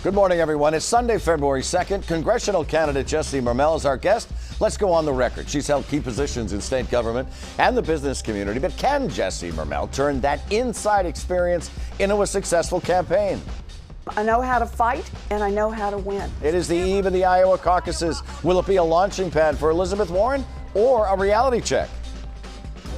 Good morning, everyone. It's Sunday, February 2nd. Congressional candidate Jesse Mermell is our guest. Let's go on the record. She's held key positions in state government and the business community. But can Jesse Mermell turn that inside experience into a successful campaign? I know how to fight, and I know how to win. It is the eve of the Iowa caucuses. Will it be a launching pad for Elizabeth Warren or a reality check?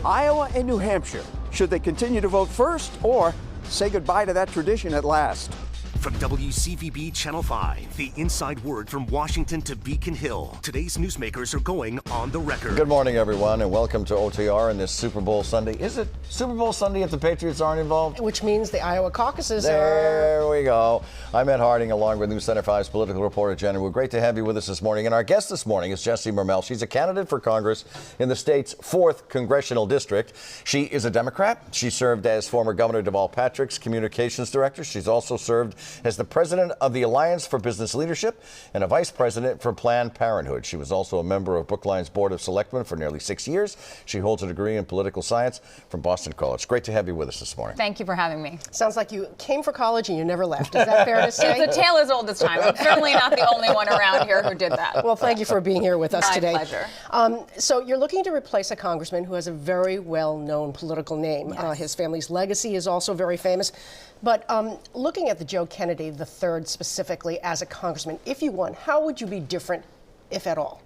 Iowa and New Hampshire. Should they continue to vote first or say goodbye to that tradition at last? From WCVB Channel 5, the inside word from Washington to Beacon Hill. Today's newsmakers are going on the record. Good morning, everyone, and welcome to OTR on this Super Bowl Sunday. Is it Super Bowl Sunday if the Patriots aren't involved? Which means the Iowa caucuses There we go. I'm Ed Harding, along with News Center 5's political reporter, Jenny. We're great to have you with us this morning. And our guest this morning is Jesse Mermell. She's a candidate for Congress in the state's 4th Congressional District. She is a Democrat. She served as former Governor Deval Patrick's communications director. She's also served as the president of the Alliance for Business Leadership and a vice president for Planned Parenthood. She was also a member of Brookline's Board of Selectmen for nearly 6 years. She holds a degree in political science from Boston College. Great to have you with us this morning. Thank you for having me. Sounds like you came for college and you never left. Is that fair to say? It's a tale as old as time. I'm certainly not the only one around here who did that. Well, thank you for being here with us today. My pleasure. So you're looking to replace a congressman who has a very well-known political name. Yes. His family's legacy is also very famous. But looking at the Joe Kennedy III specifically as a congressman, if you won, how would you be different, if at all?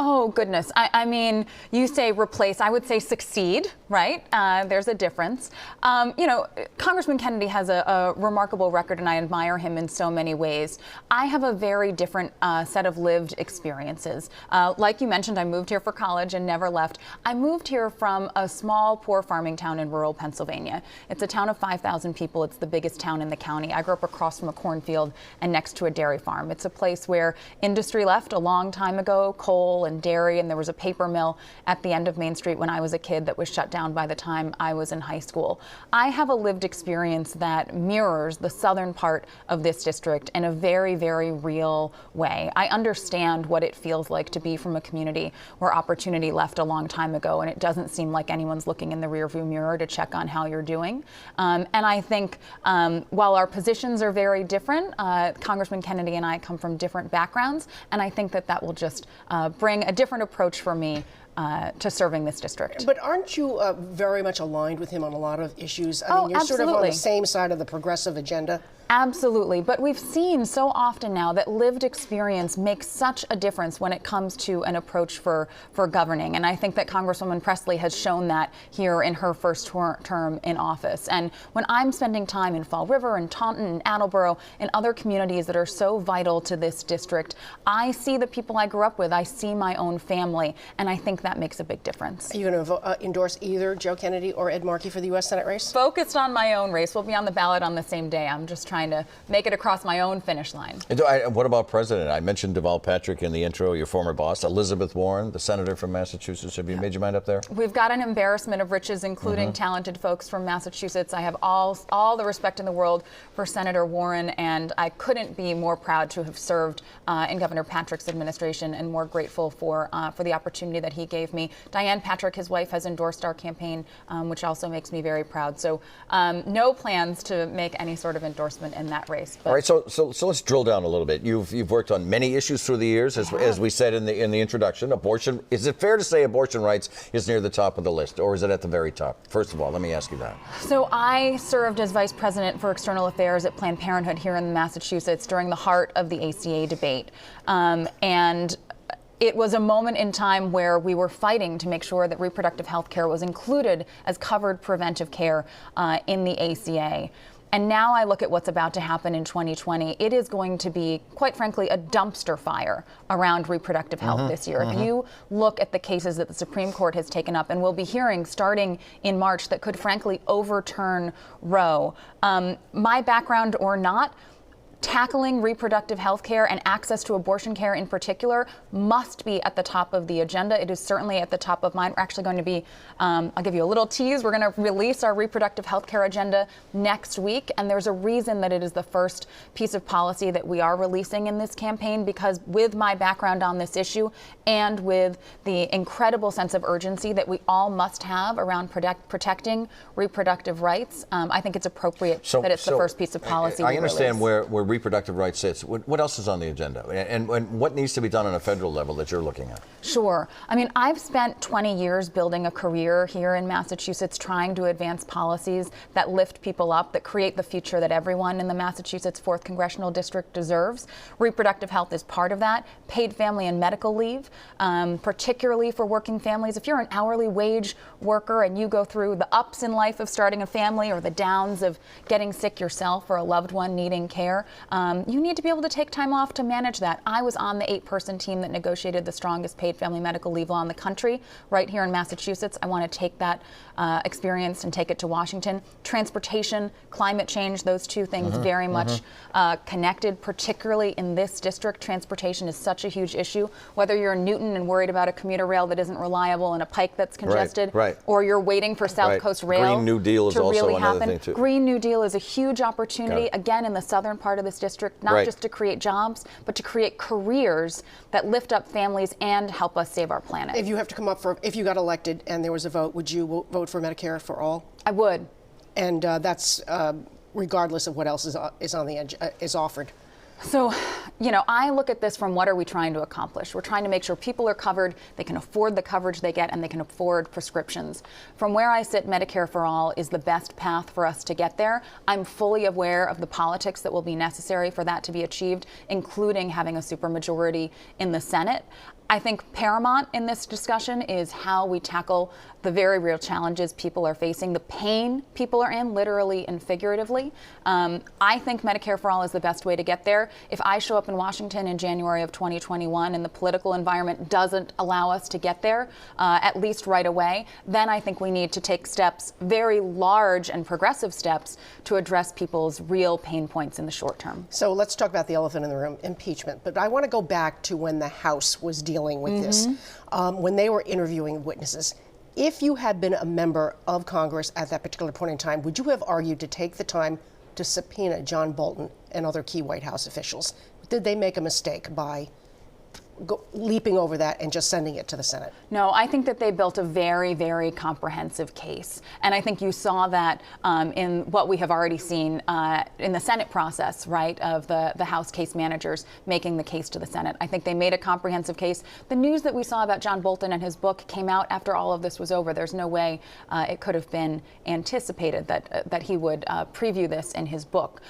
Oh, goodness. I mean, you say replace. I would say succeed, right? There's a difference. Congressman Kennedy has a remarkable record, and I admire him in so many ways. I have a very different set of lived experiences. Like you mentioned, I moved here for college and never left. I moved here from a small, poor farming town in rural Pennsylvania. It's a town of 5,000 people. It's the biggest town in the county. I grew up across from a cornfield and next to a dairy farm. It's a place where industry left a long time ago, coal and dairy, and there was a paper mill at the end of Main Street when I was a kid that was shut down by the time I was in high school. I have a lived experience that mirrors the southern part of this district in a very, very real way. I understand what it feels like to be from a community where opportunity left a long time ago, and it doesn't seem like anyone's looking in the rearview mirror to check on how you're doing. And I think while our positions are very different, Congressman Kennedy and I come from different backgrounds, and I think that will just bring a different approach for me to serving this district. But aren't you very much aligned with him on a lot of issues? I mean, you're absolutely. sort of on the same side of the progressive agenda. Absolutely. But we've seen so often now that lived experience makes such a difference when it comes to an approach for governing. And I think that Congresswoman Presley has shown that here in her first term in office. And when I'm spending time in Fall River and Taunton and Attleboro and other communities that are so vital to this district, I see the people I grew up with. I see my own family. And I think that makes a big difference. Are you going to endorse either Joe Kennedy or Ed Markey for the U.S. Senate race? Focused on my own race. We'll be on the ballot on the same day. I'm just trying to make it across my own finish line. What about President? I mentioned Deval Patrick in the intro, your former boss. Elizabeth Warren, the senator from Massachusetts. Have you made your mind up there? We've got an embarrassment of riches, including talented folks from Massachusetts. I have all the respect in the world for Senator Warren, and I couldn't be more proud to have served in Governor Patrick's administration and more grateful for the opportunity that he gave me. Diane Patrick, his wife, has endorsed our campaign, which also makes me very proud. So no plans to make any sort of endorsement in that race. But. All right, so let's drill down a little bit. You've worked on many issues through the years, as we said in the introduction. Abortion. Is it fair to say abortion rights is near the top of the list, or is it at the very top? First of all, let me ask you that. So I served as vice president for external affairs at Planned Parenthood here in Massachusetts during the heart of the ACA debate, and it was a moment in time where we were fighting to make sure that reproductive health care was included as covered preventive care in the ACA. And now I look at what's about to happen in 2020. It is going to be, quite frankly, a dumpster fire around reproductive health this year. If you look at the cases that the Supreme Court has taken up, and we'll be hearing starting in March, that could frankly overturn Roe, my background or not, tackling reproductive health care and access to abortion care in particular must be at the top of the agenda. It is certainly at the top of mine. We're actually going to be, I'll give you a little tease, we're going to release our reproductive health care agenda next week, and there's a reason that it is the first piece of policy that we are releasing in this campaign, because with my background on this issue and with the incredible sense of urgency that we all must have around protecting reproductive rights, I think it's appropriate that it's the first piece of policy I understand where reproductive rights sits, what else is on the agenda? And what needs to be done on a federal level that you're looking at? Sure. I mean, I've spent 20 years building a career here in Massachusetts trying to advance policies that lift people up, that create the future that everyone in the Massachusetts 4th Congressional District deserves. Reproductive health is part of that. Paid family and medical leave, particularly for working families. If you're an hourly wage worker and you go through the ups in life of starting a family or the downs of getting sick yourself or a loved one needing care, you need to be able to take time off to manage that. I was on the 8-person team that negotiated the strongest paid family medical leave law in the country right here in Massachusetts. I want to take that experience and take it to Washington. Transportation, climate change, those two things very much connected, particularly in this district. Transportation is such a huge issue. Whether you're in Newton and worried about a commuter rail that isn't reliable and a pike that's congested, or you're waiting for South Coast Rail Green New Deal is to also really another happen. thing too. Green New Deal is a huge opportunity, again, in the southern part of this district, not just to create jobs, but to create careers that lift up families and help us save our planet. If you have to come up if you got elected and there was a vote, would you vote for Medicare for all? I would. And that's regardless of what else is offered. So, you know, I look at this from what are we trying to accomplish? We're trying to make sure people are covered, they can afford the coverage they get, and they can afford prescriptions. From where I sit, Medicare for all is the best path for us to get there. I'm fully aware of the politics that will be necessary for that to be achieved, including having a supermajority in the Senate. I think paramount in this discussion is how we tackle the very real challenges people are facing, the pain people are in, literally and figuratively. I think Medicare for all is the best way to get there. If I show up in Washington in January of 2021 and the political environment doesn't allow us to get there, at least right away, then I think we need to take steps, very large and progressive steps, to address people's real pain points in the short term. So let's talk about the elephant in the room, impeachment. But I want to go back to when the House was dealing with this, when they were interviewing witnesses. If you had been a member of Congress at that particular point in time, would you have argued to take the time to subpoena John Bolton and other key White House officials? Did they make a mistake by leaping over that and just sending it to the Senate? No, I think that they built a very, very comprehensive case. And I think you saw that in what we have already seen in the Senate process, right, of the House case managers making the case to the Senate. I think they made a comprehensive case. The news that we saw about John Bolton and his book came out after all of this was over. There's no way it could have been anticipated that he would preview this in his book.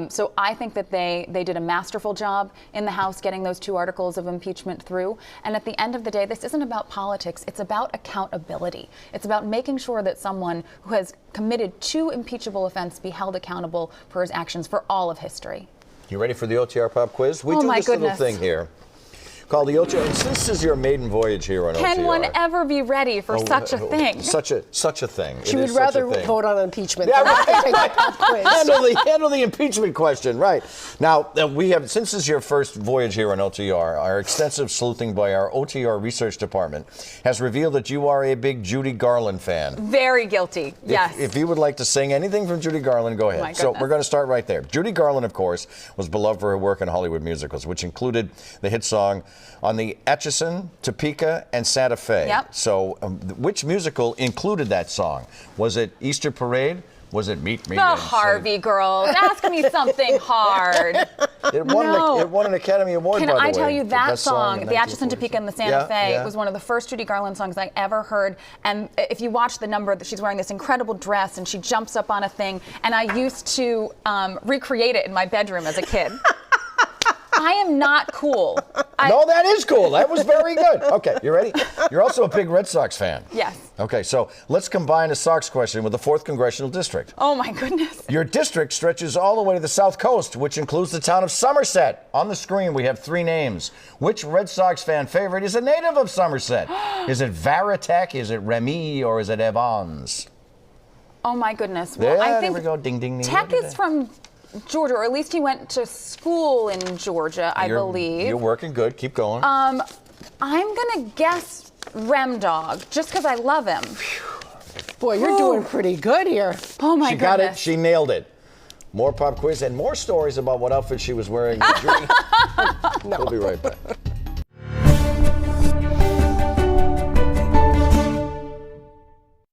So I think that they did a masterful job in the House getting those 2 articles of impeachment through. And at the end of the day, this isn't about politics. It's about accountability. It's about making sure that someone who has committed 2 impeachable offenses be held accountable for his actions for all of history. You ready for the OTR Pop Quiz? We Oh, do my this goodness. little thing here called the OTR. And this is your maiden voyage here on OTR. Can one ever be ready for such a thing? Such a thing. She It would is such a rather thing. vote on impeachment Yeah, than right. take the pop quiz. Handle the impeachment question, right. Now, we have, since this is your first voyage here on OTR, our extensive sleuthing by our OTR research department has revealed that you are a big Judy Garland fan. Very guilty, yes. If you would like to sing anything from Judy Garland, go ahead. My So goodness. we're going to start right there. Judy Garland, of course, was beloved for her work in Hollywood musicals, which included the hit song On the Atchison, Topeka, and Santa Fe. Yep. So which musical included that song? Was it Easter Parade? Was it Meet Me? The and Harvey Girls. Ask me something hard. It won an Academy Award, Can by the way. I tell you for that best song, in The Atchison, Topeka, and the Santa Yeah, Fe, yeah. was one of the first Judy Garland songs I ever heard. And if you watch the number, that she's wearing this incredible dress and she jumps up on a thing. And I used to recreate it in my bedroom as a kid. I am not cool. No, that is cool. That was very good. Okay, you ready? You're also a big Red Sox fan. Yes. Okay, so let's combine a Sox question with the 4th Congressional District. Oh, my goodness. Your district stretches all the way to the South Coast, which includes the town of Somerset. On the screen, we have 3 names. Which Red Sox fan favorite is a native of Somerset? Is it Varitek, is it Remy, or is it Evans? Oh, my goodness. Well, Yeah, I there think we go. Ding, ding, ding. Tech is from Georgia, or at least he went to school in Georgia, I believe. You're working good. Keep going. I'm going to guess Rem Dog, just because I love him. Boy, you're doing pretty good here. Oh, my She goodness. got it. She nailed it. More pop quiz and more stories about what outfit she was wearing. Judy. We'll be right back.